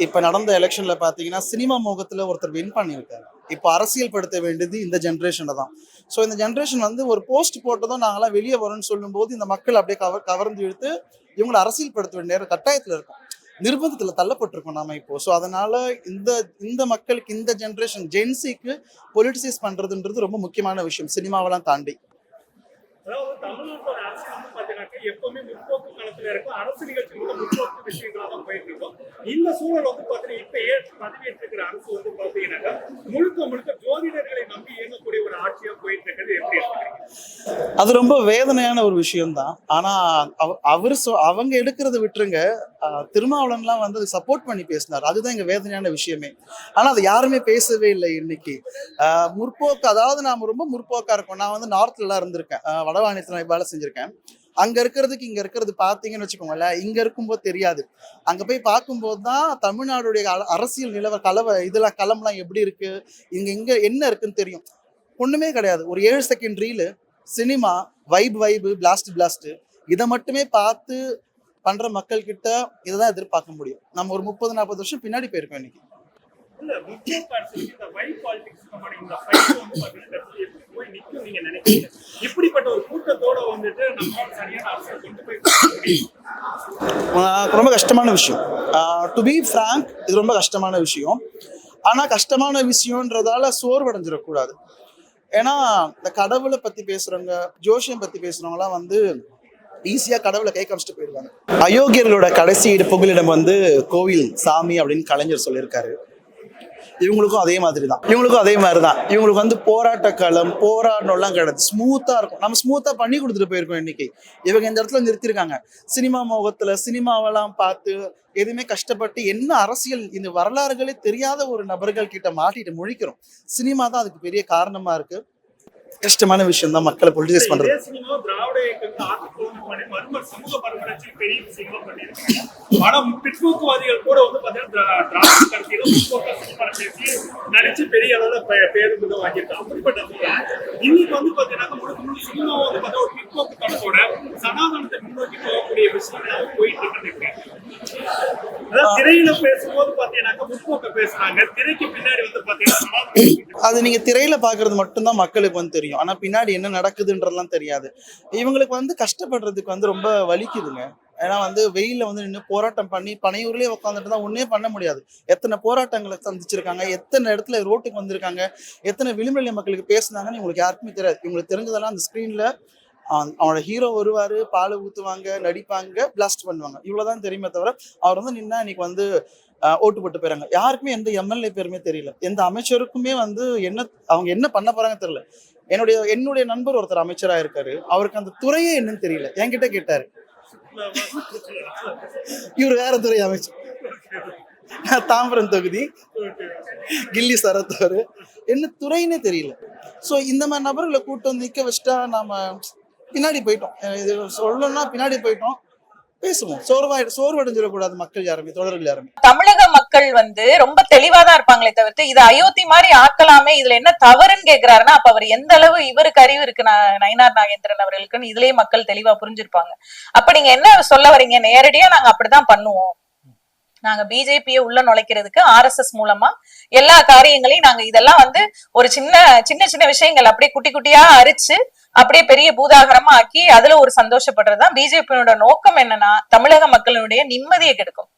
இப்ப நடந்த எலெக்ஷன்ல பாத்தீங்கன்னா சினிமா முகத்துல ஒருத்தர் வின் பண்ணியிருக்காரு. இப்ப அரசியல் படுத்த வேண்டியது இந்த ஜென்ரேஷன்ல தான். ஸோ இந்த ஜென்ரேஷன் வந்து ஒரு போஸ்ட் போட்டதும் நாங்களாம் வெளியே வரோம்னு சொல்லும் போது இந்த மக்கள் அப்படியே கவர்ந்து இழுத்து இவங்களை அரசியல் படுத்த வேண்டிய நேரம் கட்டாயத்துல இருக்கும், நிர்பந்தத்துல தள்ளப்பட்டிருக்கோம் நாம இப்போ. ஸோ அதனால இந்த இந்த மக்களுக்கு இந்த ஜென்ரேஷன் ஜென்சிக்கு பொலிட்டிசைஸ் பண்றதுன்றது ரொம்ப முக்கியமான விஷயம் சினிமாவெல்லாம் தாண்டி. அதாவது தமிழ்நாட்டோட அரசியல் வந்து பாத்தீங்கன்னாக்க எப்பவுமே முற்போக்கு களத்துல இருக்கும் அரசு நிகழ்ச்சிகளோட முற்போக்கு விஷயங்களா தான் போயிட்டு இருக்கும். இந்த சூழல் வந்து பாத்தீங்கன்னா இப்ப பதவியேற்றிருக்கிற அரசு வந்து பாத்தீங்கன்னாக்கா முழுக்க ஜோதிடர்களை நம்பி இயங்கக்கூடிய ஒரு ஆட்சியா போயிட்டு இருக்கிறது எப்படி எடுத்துக்கிறீங்க? அது ரொம்ப வேதனையான ஒரு விஷயம் தான். ஆனா அவங்க எடுக்கிறத விட்டுருங்க, திருமாவளவன்லாம் வந்து சப்போர்ட் பண்ணி பேசினார். அதுதான் இங்க வேதனையான விஷயமே. ஆனா அது யாருமே பேசவே இல்லை இன்னைக்கு. முற்போக்கு, அதாவது நாம ரொம்ப முற்போக்கா இருக்கோம். நான் வந்து நார்த்ல எல்லாம் இருந்திருக்கேன், வடவாணியத்துல வேலை செஞ்சிருக்கேன். அங்க இருக்கிறதுக்கு இங்க இருக்கிறது பாத்தீங்கன்னு வச்சுக்கோங்களேன், இங்க இருக்கும்போது தெரியாது. அங்க போய் பார்க்கும்போது தான் தமிழ்நாடுடைய அரசியல் நிலவ இதெல்லாம் களம்லாம் எப்படி இருக்கு, இங்க என்ன இருக்குன்னு தெரியும். ஒண்ணுமே கிடையாது. ஒரு 7 second reel, cinema, vibe, blast இதை மட்டுமே பார்த்து பண்ற மக்கள் கிட்ட இதைதான் எதிர்பார்க்க முடியும். நம்ம ஒரு 30-40 வருஷம் பின்னாடி போயிருக்கோம் இன்னைக்கு. ரொம்ப கஷ்டமான விஷயம். டு பி ஃப்ராங்க், இது ரொம்ப கஷ்டமான விஷயம். ஆனா கஷ்டமான விஷயம்ன்றதால சோர்வடைஞ்சிடக்கூடாது. ஏன்னா இந்த கடவுளை பத்தி பேசுறவங்க, ஜோசியம் பத்தி பேசுறவங்கலாம் வந்து ஈஸியா கடவுளை கை காமிச்சிட்டு போயிடுவாங்க. அயோக்கியர்களோட கடைசி புகலிடம் வந்து கோவில் சாமி அப்படின்னு கலைஞர் சொல்லியிருக்காரு. இவங்களுக்கும் அதே மாதிரி தான். இவங்களுக்கு வந்து போராட்ட களம், போராடணும்லாம் கிடையாது. ஸ்மூத்தா இருக்கும். நம்ம ஸ்மூத்தா பண்ணி கொடுத்துட்டு போயிருக்கோம் இன்னைக்கு. இவங்க இந்த இடத்துல நிறுத்திருக்காங்க. சினிமா முகத்துல சினிமாவெல்லாம் பார்த்து எதுவுமே கஷ்டப்பட்டு என்ன அரசியல் இந்த வரலாறுகளே தெரியாத ஒரு நபர்கள் கிட்ட மாட்டிட்டு முழிக்கிறோம். சினிமா தான் அதுக்கு பெரிய காரணமா இருக்கு. கஷ்டமான விஷயம் தான் மக்களை பொலிட்டிசைஸ் பண்றது. பிற்போக்குவாதிகள் கூட வந்து நடிச்சு பெரிய அளவுல பேரு வாங்கியிருக்காங்க. அப்படிப்பட்ட இன்னைக்கு வந்து பாத்தீங்கன்னா சினிமா வந்து ஒரு பிற்போக்கு தளத்தோட சனாதனத்தை முன்னோக்கி போகக்கூடிய விஷயங்கள் போயிட்டு இருக்கு. திரையில பேசும்போது பாத்தீங்கன்னா முற்போக்க பேசுறாங்க, திரைக்கு பின்னாடி வந்து பாத்தீங்கன்னா அது நீங்க திரையில பாக்குறது மட்டும்தான் மக்களுக்கு வந்து தெரியும். ஆனா பின்னாடி என்ன நடக்குதுன்றதுலாம் தெரியாது. இவங்களுக்கு வந்து கஷ்டப்படுறதுக்கு வந்து ரொம்ப வலிக்குதுங்க. ஏன்னா வந்து வெயில வந்து நின்று போராட்டம் பண்ணி பனையூர்லயே உட்காந்துட்டு தான் ஒன்னே பண்ண முடியாது. எத்தனை போராட்டங்களை சந்திச்சிருக்காங்க, எத்தனை இடத்துல ரோட்டுக்கு வந்திருக்காங்க, எத்தனை விளிம்புநிலை மக்களுக்கு பேசுனாங்கன்னு இவங்களுக்கு யாருக்குமே தெரியாது. இவங்களுக்கு தெரிஞ்சதெல்லாம் அந்த ஸ்கிரீன்ல அவனோட ஹீரோ வருவாரு, பால் ஊத்துவாங்க, நடிப்பாங்க, பிளாஸ்ட் பண்ணுவாங்க, இவ்வளவுதான் தெரியுமே தவிர அவர் வந்து நின்னா இன்னைக்கு வந்து ஓட்டு போட்டு போயிறாங்க. யாருக்குமே எந்த எம்எல்ஏ பேருமே தெரியல, எந்த அமைச்சருக்குமே வந்து அவங்க என்ன பண்ண போறாங்க தெரியல. என்னுடைய நண்பர் ஒருத்தர் அமைச்சரா இருக்காரு, அவருக்கு அந்த துறையே என்னன்னு தெரியல. என்கிட்ட கேட்டாரு, இவர் வேற துறை அமைச்சர், தாம்பரம் தொகுதி கில்லி சரத்தவர், என்ன துறைன்னே தெரியல. ஸோ இந்த மாதிரி நபர்களை கூட்டு வந்து நிக்க வச்சுட்டா நாம பின்னாடி போயிட்டோம். இது சொல்லணும்னா பின்னாடி போயிட்டோம். பேசுவோம். சோர்வடைஞ்சிடக்கூடாது மக்கள் யாருமே, தொடர்கள் யாருமே. தமிழக மக்கள் வந்து ரொம்ப தெளிவாதான் இருப்பாங்களே தவிர்த்து இது அயோத்தி மாதிரி ஆக்கலாமே, இதுல என்ன தவறுன்னு கேக்குறாருன்னா அப்ப அவர் எந்த அளவு இவருக்கு அறிவு இருக்கு நயினார் நாகேந்திரன் அவர்களுக்குன்னு இதுலயே மக்கள் தெளிவா புரிஞ்சிருப்பாங்க. அப்ப நீங்க என்ன சொல்ல வரீங்க? நேரடியா நாங்க அப்படிதான் பண்ணுவோம், நாங்க பிஜேபியை உள்ள நுழைக்கிறதுக்கு RSS மூலமா எல்லா காரியங்களையும் நாங்க இதெல்லாம் வந்து ஒரு சின்ன விஷயங்கள் அப்படியே குட்டி குட்டியா அரிச்சு அப்படியே பெரிய பூதாகரமா ஆக்கி அதுல ஒரு சந்தோஷப்படுறதுதான் பிஜேபியோட நோக்கம். என்னன்னா தமிழக மக்களுடைய நிம்மதியை கெடுக்கும்.